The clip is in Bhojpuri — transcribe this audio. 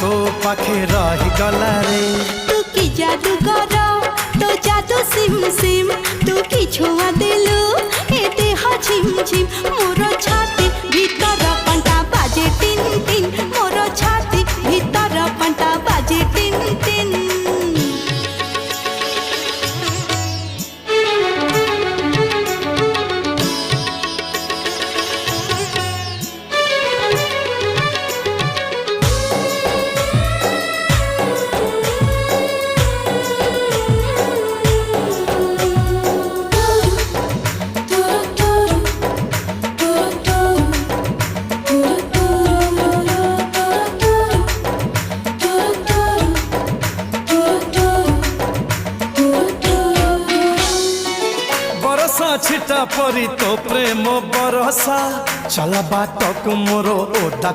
तो पाखे रही गला रे। तू की जादू कर तो जादू सिम सिम तू की छुआ दिलु ए देह झिम झिम मोर छाती भीतर पंटा बाजे टिन टिन मोर छाती भीतर पंटा बाजे टिन टिन। छिटा परी तो प्रेम बरसा चल बाट को मोर ओदा